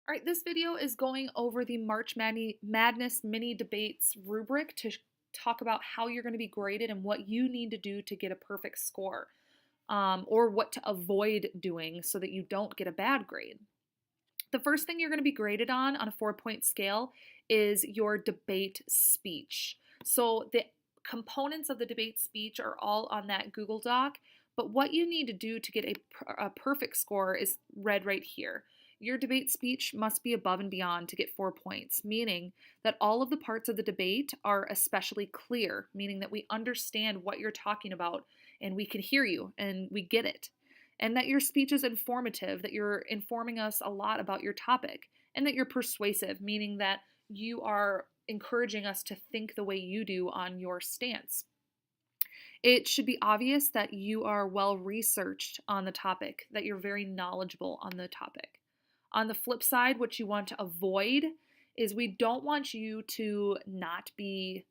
All right, this video is going over the Madness mini debates rubric to talk about how you're going to be graded and what you need to do to get a perfect score, or what to avoid doing so that you don't get a bad grade. The first thing you're going to be graded on a 4-point scale is your debate speech. So the components of the debate speech are all on that Google Doc, but what you need to do to get a perfect score is read right here. Your debate speech must be above and beyond to get 4 points, meaning that all of the parts of the debate are especially clear, meaning that we understand what you're talking about and we can hear you and we get it. And that your speech is informative, that you're informing us a lot about your topic, and that you're persuasive, meaning that you are encouraging us to think the way you do on your stance. It should be obvious that you are well researched on the topic, that you're very knowledgeable on the topic. On the flip side, what you want to avoid is we don't want you to be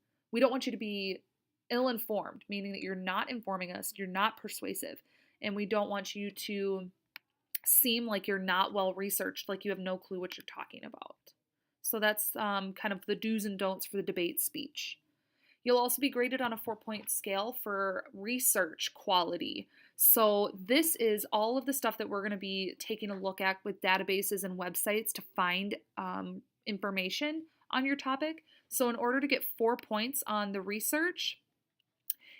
ill-informed, meaning that you're not informing us, you're not persuasive, and we don't want you to seem like you're not well researched, like you have no clue what you're talking about. So that's kind of the do's and don'ts for the debate speech. You'll also be graded on a 4-point scale for research quality. So this is all of the stuff that we're going to be taking a look at with databases and websites to find information on your topic. So in order to get 4 points on the research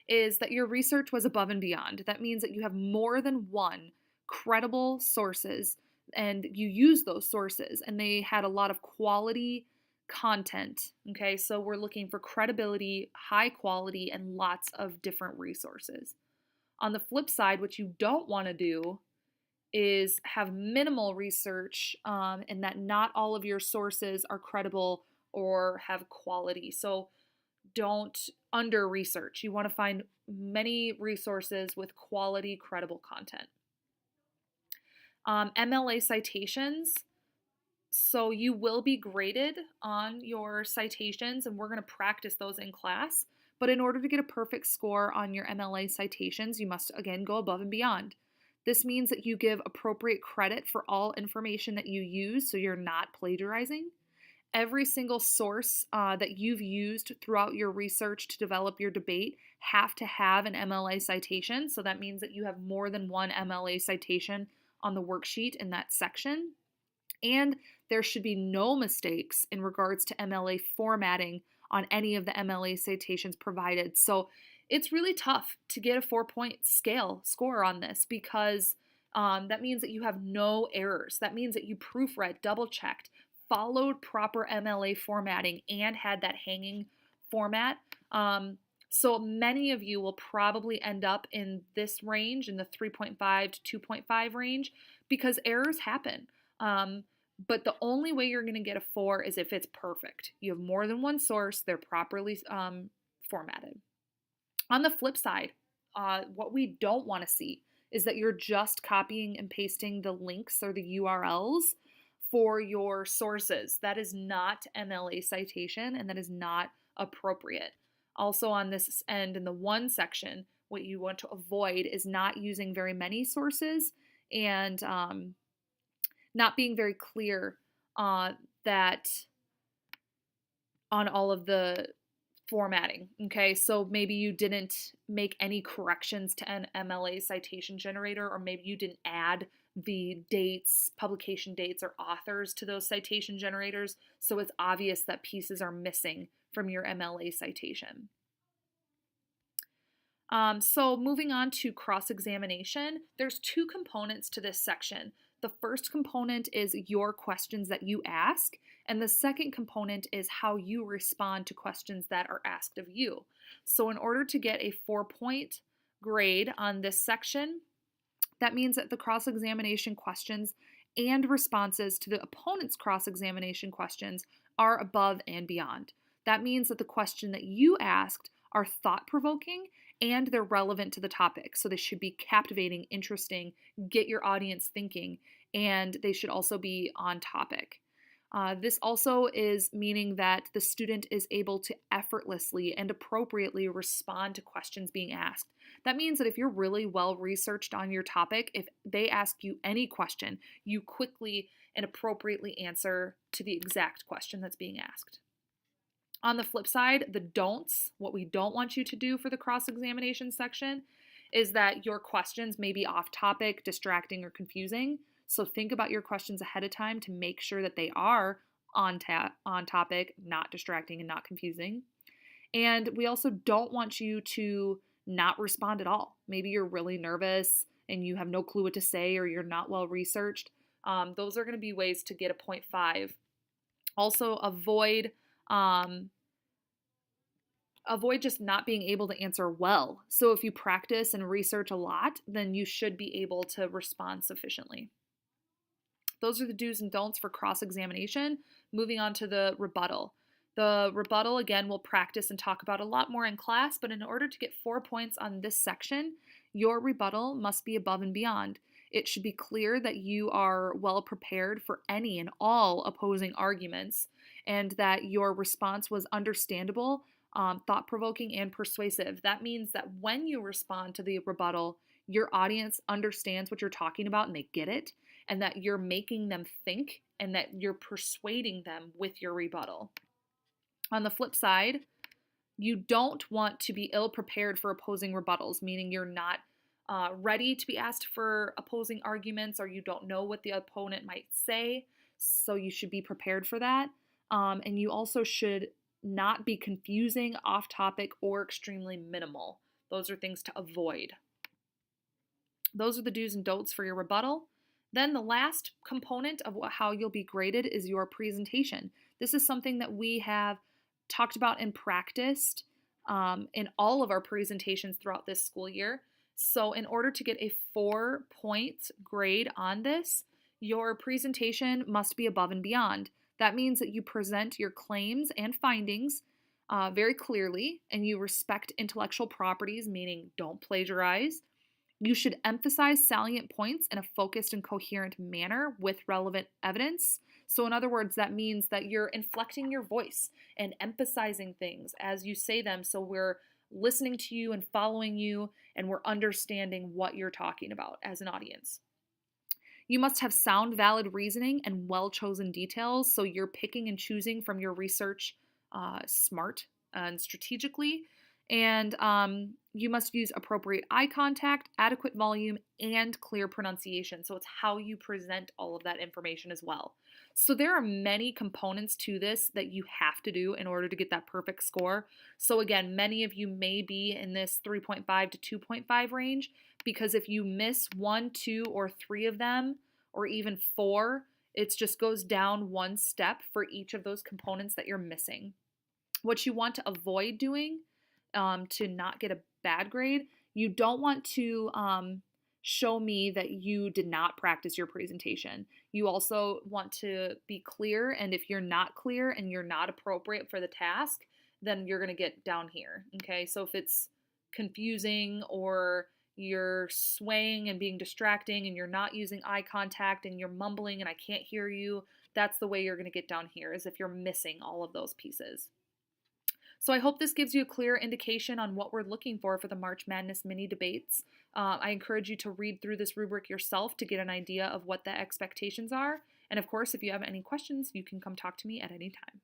is that your research was above and beyond. That means that you have more than one credible sources and you use those sources and they had a lot of quality content. Okay, so we're looking for credibility, high quality, and lots of different resources. On the flip side, what you don't want to do is have minimal research and that not all of your sources are credible or have quality. So don't under research. You want to find many resources with quality, credible content. MLA citations. So you will be graded on your citations, and we're going to practice those in class. But in order to get a perfect score on your MLA citations, you must, again, go above and beyond. This means that you give appropriate credit for all information that you use, so you're not plagiarizing. Every single source that you've used throughout your research to develop your debate have to have an MLA citation. So that means that you have more than one MLA citation on the worksheet in that section. And there should be no mistakes in regards to MLA formatting on any of the MLA citations provided. So it's really tough to get a 4-point scale score on this because that means that you have no errors. That means that you proofread, double-checked, followed proper MLA formatting, and had that hanging format. So many of you will probably end up in this range, in the 3.5 to 2.5 range, because errors happen. But the only way you're going to get a 4 is if it's perfect. You have more than one source, they're properly formatted. On the flip side, what we don't want to see is that you're just copying and pasting the links or the URLs for your sources. That is not MLA citation, and that is not appropriate. Also on this end, in the one section, what you want to avoid is not using very many sources and not being very clear that on all of the formatting. Okay, so maybe you didn't make any corrections to an MLA citation generator, or maybe you didn't add the dates, publication dates, or authors to those citation generators, so it's obvious that pieces are missing from your MLA citation. So moving on to cross-examination, there's 2 components to this section. The first component is your questions that you ask, and the second component is how you respond to questions that are asked of you. So in order to get a 4-point grade on this section, that means that the cross-examination questions and responses to the opponent's cross-examination questions are above and beyond. That means that the question that you asked are thought-provoking and they're relevant to the topic. So they should be captivating, interesting, get your audience thinking, and they should also be on topic. This also is meaning that the student is able to effortlessly and appropriately respond to questions being asked. That means that if you're really well researched on your topic, if they ask you any question, you quickly and appropriately answer to the exact question that's being asked. On the flip side, the don'ts, what we don't want you to do for the cross-examination section, is that your questions may be off topic, distracting, or confusing. So think about your questions ahead of time to make sure that they are on topic, not distracting, and not confusing. And we also don't want you to not respond at all. Maybe you're really nervous and you have no clue what to say, or you're not well researched. Those are going to be ways to get a 0.5. Also, avoid just not being able to answer well. So if you practice and research a lot, then you should be able to respond sufficiently. Those are the do's and don'ts for cross-examination. Moving on to the rebuttal. The rebuttal, again, we'll practice and talk about a lot more in class, but in order to get 4 points on this section, your rebuttal must be above and beyond. It should be clear that you are well prepared for any and all opposing arguments, and that your response was understandable, thought-provoking, and persuasive. That means that when you respond to the rebuttal, your audience understands what you're talking about and they get it, and that you're making them think and that you're persuading them with your rebuttal. On the flip side, you don't want to be ill-prepared for opposing rebuttals, meaning you're not ready to be asked for opposing arguments, or you don't know what the opponent might say, so you should be prepared for that. And you also should not be confusing, off-topic, or extremely minimal. Those are things to avoid. Those are the do's and don'ts for your rebuttal. Then the last component of how you'll be graded is your presentation. This is something that we have talked about and practiced in all of our presentations throughout this school year. So in order to get a 4-point grade on this, your presentation must be above and beyond. That means that you present your claims and findings very clearly, and you respect intellectual properties, meaning don't plagiarize. You should emphasize salient points in a focused and coherent manner with relevant evidence. So in other words, that means that you're inflecting your voice and emphasizing things as you say them, so we're listening to you and following you, and we're understanding what you're talking about as an audience. You must have sound, valid reasoning and well-chosen details, so you're picking and choosing from your research smart and strategically. And you must use appropriate eye contact, adequate volume, and clear pronunciation. So it's how you present all of that information as well. So there are many components to this that you have to do in order to get that perfect score. So again, many of you may be in this 3.5 to 2.5 range, because if you miss 1, 2, or 3 of them, or even 4, it just goes down one step for each of those components that you're missing. What you want to avoid doing to not get a bad grade, you don't want to show me that you did not practice your presentation. You also want to be clear, and if you're not clear and you're not appropriate for the task, then you're going to get down here, okay? So if it's confusing, or you're swaying and being distracting, and you're not using eye contact, and you're mumbling and I can't hear you, that's the way you're going to get down here, is if you're missing all of those pieces. So I hope this gives you a clear indication on what we're looking for the March Madness mini debates. I encourage you to read through this rubric yourself to get an idea of what the expectations are. And of course, if you have any questions, you can come talk to me at any time.